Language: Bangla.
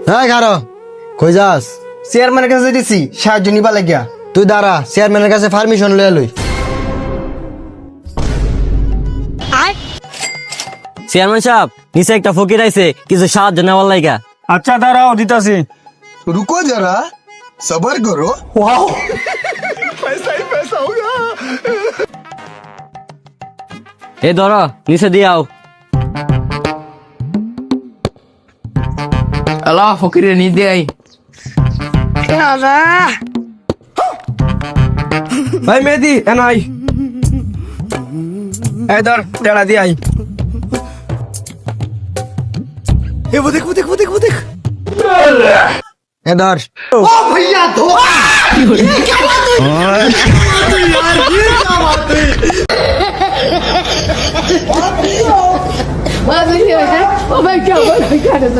হ্যাঁ খারো কই যাস? চেয়ারম্যানের কাছে দিছি সাহায্য নিবা লাগিয়া। তুই দাঁড়া, চেয়ারম্যানের কাছে পারমিশন লইয়া লই। চেয়ারম্যান সাহেব, নিচে একটা ফকির আইছে কিছু সাহায্য নেওয়ার লাইগা। আচ্ছা দাঁড়াও দিতাছি। रुको जरा सबर करो। এ ধরো, নিচে দিয়াও। আল্লাহ ফকিরে নি দেই। ভাই মেহেদি এনাই এই ধর টেড়া দি আই। এ ধর। Oh my God, what kind of